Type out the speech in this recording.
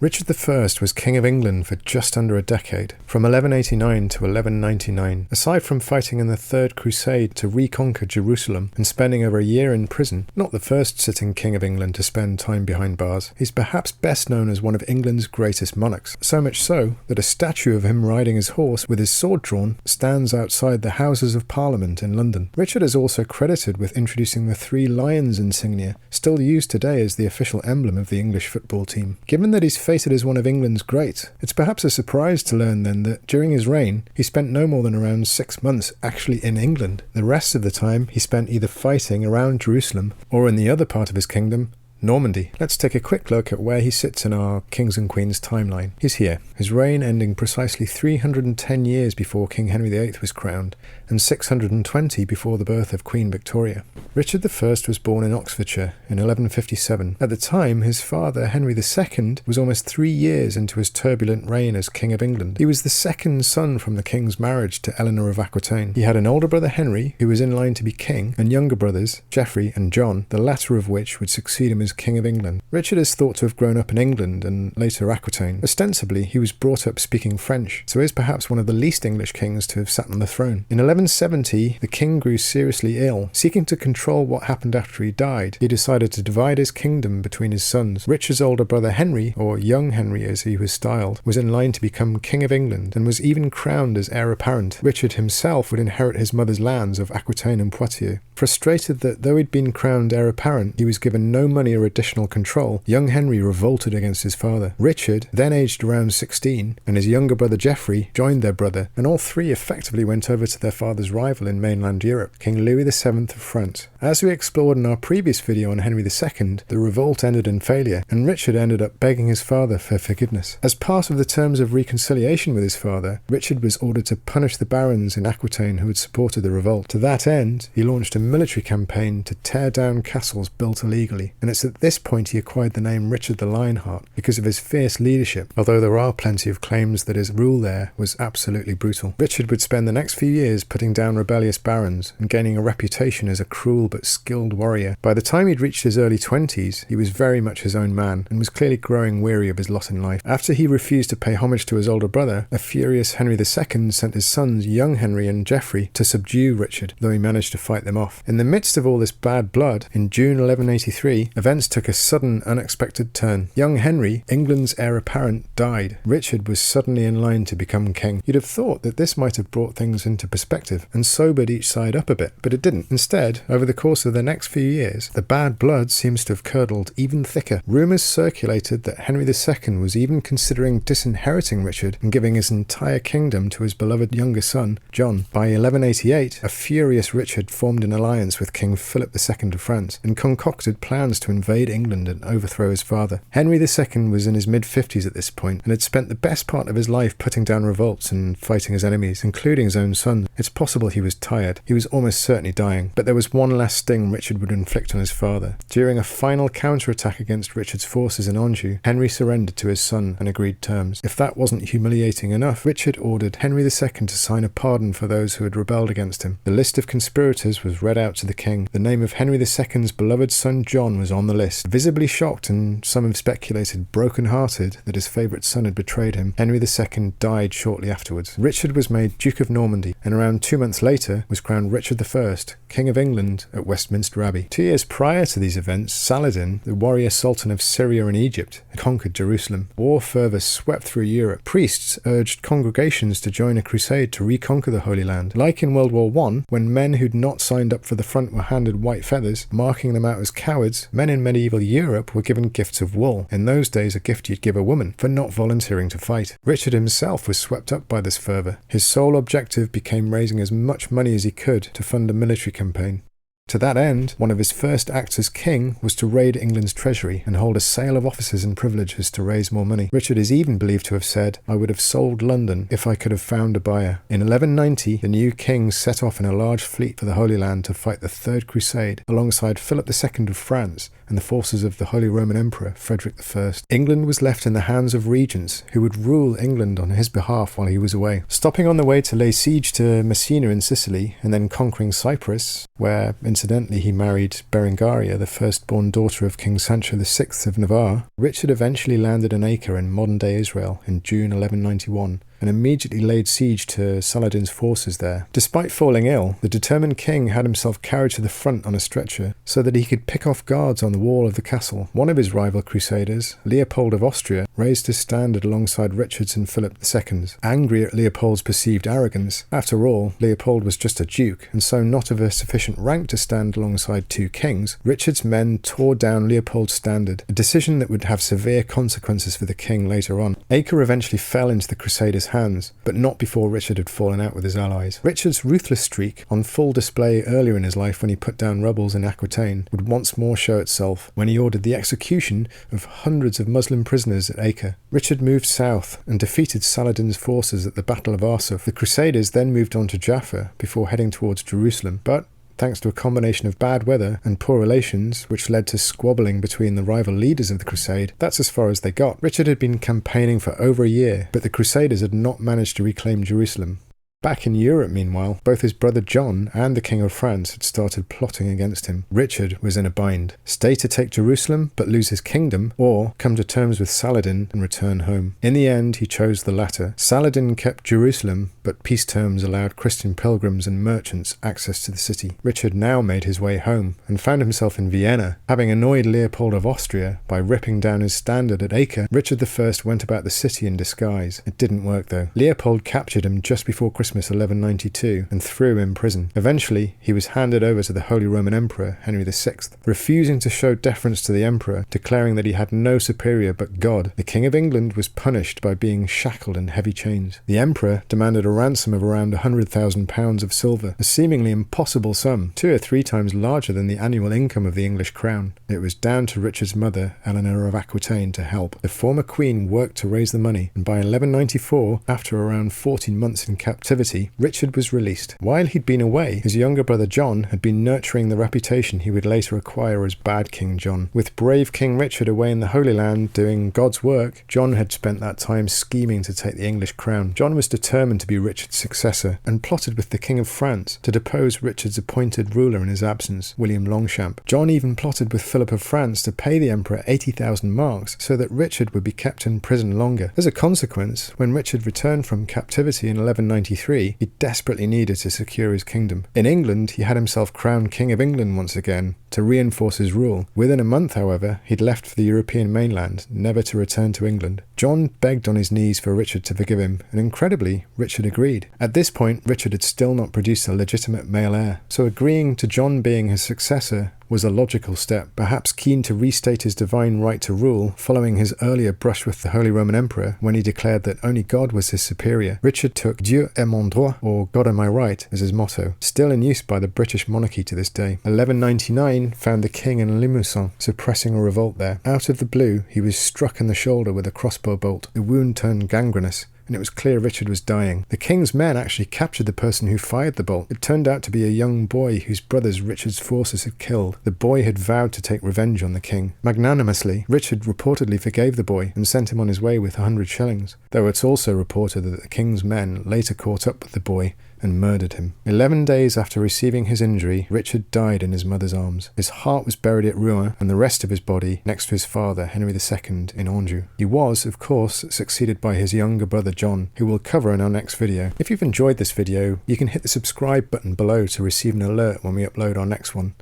Richard I was King of England for just under a decade, from 1189 to 1199. Aside from fighting in the Third Crusade to reconquer Jerusalem and spending over a year in prison, not the first sitting King of England to spend time behind bars, he's perhaps best known as one of England's greatest monarchs, so much so that a statue of him riding his horse with his sword drawn stands outside the Houses of Parliament in London. Richard is also credited with introducing the 3 lions insignia, still used today as the official emblem of the English football team. Given that he's fated as one of England's great, it's perhaps a surprise to learn then that during his reign he spent no more than around 6 months actually in England. The rest of the time he spent either fighting around Jerusalem or in the other part of his kingdom, Normandy. Let's take a quick look at where he sits in our Kings and Queens timeline. He's here, his reign ending precisely 310 years before King Henry VIII was crowned, and 620 before the birth of Queen Victoria. Richard I was born in Oxfordshire in 1157. At the time, his father, Henry II, was almost 3 years into his turbulent reign as King of England. He was the second son from the king's marriage to Eleanor of Aquitaine. He had an older brother, Henry, who was in line to be king, and younger brothers, Geoffrey and John, the latter of which would succeed him as King of England. Richard is thought to have grown up in England and later Aquitaine. Ostensibly, he was brought up speaking French, so is perhaps one of the least English kings to have sat on the throne. In 1170, the king grew seriously ill. Seeking to control what happened after he died, he decided to divide his kingdom between his sons. Richard's older brother Henry, or young Henry as he was styled, was in line to become King of England and was even crowned as heir apparent. Richard himself would inherit his mother's lands of Aquitaine and Poitiers. Frustrated that though he'd been crowned heir apparent, he was given no money or additional control, young Henry revolted against his father. Richard, then aged around 16, and his younger brother Geoffrey joined their brother, and all 3 effectively went over to their father's rival in mainland Europe, King Louis VII of France. As we explored in our previous video on Henry II, the revolt ended in failure, and Richard ended up begging his father for forgiveness. As part of the terms of reconciliation with his father, Richard was ordered to punish the barons in Aquitaine who had supported the revolt. To that end, he launched a military campaign to tear down castles built illegally, and it's at this point he acquired the name Richard the Lionheart because of his fierce leadership, although there are plenty of claims that his rule there was absolutely brutal. Richard would spend the next few years putting down rebellious barons and gaining a reputation as a cruel but skilled warrior. By the time he'd reached his early 20s, he was very much his own man and was clearly growing weary of his lot in life. After he refused to pay homage to his older brother, a furious Henry II sent his sons, young Henry and Geoffrey, to subdue Richard, though he managed to fight them off. In the midst of all this bad blood, in June 1183, events took a sudden, unexpected turn. Young Henry, England's heir apparent, died. Richard was suddenly in line to become king. You'd have thought that this might have brought things into perspective and sobered each side up a bit, but it didn't. Instead, over the course of the next few years, the bad blood seems to have curdled even thicker. Rumours circulated that Henry II was even considering disinheriting Richard and giving his entire kingdom to his beloved younger son, John. By 1188, a furious Richard formed an alliance with King Philip II of France and concocted plans to invade England and overthrow his father. Henry II was in his mid-50s at this point and had spent the best part of his life putting down revolts and fighting his enemies, including his own son. It's possible he was tired. He was almost certainly dying. But there was one last sting Richard would inflict on his father. During a final counterattack against Richard's forces in Anjou, Henry surrendered to his son and agreed terms. If that wasn't humiliating enough, Richard ordered Henry II to sign a pardon for those who had rebelled against him. The list of conspirators was read out to the king. The name of Henry II's beloved son John was on the list. Visibly shocked, and some have speculated broken-hearted, that his favourite son had betrayed him, Henry II died shortly afterwards. Richard was made Duke of Normandy, and around 2 months later was crowned Richard I, King of England, at Westminster Abbey. 2 years prior to these events, Saladin, the warrior sultan of Syria and Egypt, had conquered Jerusalem. War fervour swept through Europe. Priests urged congregations to join a crusade to reconquer the Holy Land. Like in World War I, when men who'd not signed up for the front were handed white feathers, marking them out as cowards, men in medieval Europe were given gifts of wool. In those days, a gift you'd give a woman for not volunteering to fight. Richard himself was swept up by this fervour. His sole objective became raising as much money as he could to fund a military campaign. To that end, one of his first acts as king was to raid England's treasury and hold a sale of offices and privileges to raise more money. Richard is even believed to have said, "I would have sold London if I could have found a buyer." In 1190, the new king set off in a large fleet for the Holy Land to fight the Third Crusade alongside Philip II of France and the forces of the Holy Roman Emperor Frederick I. England was left in the hands of regents who would rule England on his behalf while he was away. Stopping on the way to lay siege to Messina in Sicily and then conquering Cyprus, where in Incidentally, he married Berengaria, the firstborn daughter of King Sancho VI of Navarre. Richard eventually landed in Acre in modern-day Israel in June 1191, and immediately laid siege to Saladin's forces there. Despite falling ill, the determined king had himself carried to the front on a stretcher so that he could pick off guards on the wall of the castle. One of his rival crusaders, Leopold of Austria, raised his standard alongside Richard's and Philip II's, angry at Leopold's perceived arrogance. After all, Leopold was just a duke, and so not of a sufficient rank to stand alongside two kings. Richard's men tore down Leopold's standard, a decision that would have severe consequences for the king later on. Acre eventually fell into the Crusaders' hands, but not before Richard had fallen out with his allies. Richard's ruthless streak, on full display earlier in his life when he put down rebels in Aquitaine, would once more show itself when he ordered the execution of hundreds of Muslim prisoners at Acre. Richard moved south and defeated Saladin's forces at the Battle of Arsuf. The Crusaders then moved on to Jaffa before heading towards Jerusalem, but thanks to a combination of bad weather and poor relations, which led to squabbling between the rival leaders of the crusade, that's as far as they got. Richard had been campaigning for over a year, but the Crusaders had not managed to reclaim Jerusalem. Back in Europe, meanwhile, both his brother John and the King of France had started plotting against him. Richard was in a bind. Stay to take Jerusalem but lose his kingdom, or come to terms with Saladin and return home. In the end, he chose the latter. Saladin kept Jerusalem, but peace terms allowed Christian pilgrims and merchants access to the city. Richard now made his way home and found himself in Vienna. Having annoyed Leopold of Austria by ripping down his standard at Acre, Richard I went about the city in disguise. It didn't work though. Leopold captured him just before Christmas 1192 and threw him in prison. Eventually, he was handed over to the Holy Roman Emperor Henry VI. Refusing to show deference to the emperor, declaring that he had no superior but God, the King of England was punished by being shackled in heavy chains. The emperor demanded a ransom of around £100,000 of silver, a seemingly impossible sum, 2 or 3 times larger than the annual income of the English crown. It was down to Richard's mother, Eleanor of Aquitaine, to help. The former queen worked to raise the money, and by 1194, after around 14 months in captivity, Richard was released. While he'd been away, his younger brother John had been nurturing the reputation he would later acquire as Bad King John. With brave King Richard away in the Holy Land doing God's work, John had spent that time scheming to take the English crown. John was determined to be Richard's successor and plotted with the King of France to depose Richard's appointed ruler in his absence, William Longchamp. John even plotted with Philip of France to pay the emperor 80,000 marks so that Richard would be kept in prison longer. As a consequence, when Richard returned from captivity in 1193, he desperately needed to secure his kingdom. In England, he had himself crowned King of England once again to reinforce his rule. Within a month, however, he'd left for the European mainland, never to return to England. John begged on his knees for Richard to forgive him, and incredibly, Richard agreed. At this point, Richard had still not produced a legitimate male heir, so agreeing to John being his successor was a logical step. Perhaps keen to restate his divine right to rule, following his earlier brush with the Holy Roman Emperor when he declared that only God was his superior, Richard took Dieu est mon droit, or God am I right, as his motto, still in use by the British monarchy to this day. 1199 found the king in Limousin, suppressing a revolt there. Out of the blue, he was struck in the shoulder with a crossbow bolt. The wound turned gangrenous, and it was clear Richard was dying. The king's men actually captured the person who fired the bolt. It turned out to be a young boy whose brothers Richard's forces had killed. The boy had vowed to take revenge on the king. Magnanimously, Richard reportedly forgave the boy and sent him on his way with 100 shillings, though it's also reported that the king's men later caught up with the boy and murdered him. 11 days after receiving his injury, Richard died in his mother's arms. His heart was buried at Rouen, and the rest of his body next to his father, Henry II, in Anjou. He was, of course, succeeded by his younger brother John, who we'll cover in our next video. If you've enjoyed this video, you can hit the subscribe button below to receive an alert when we upload our next one.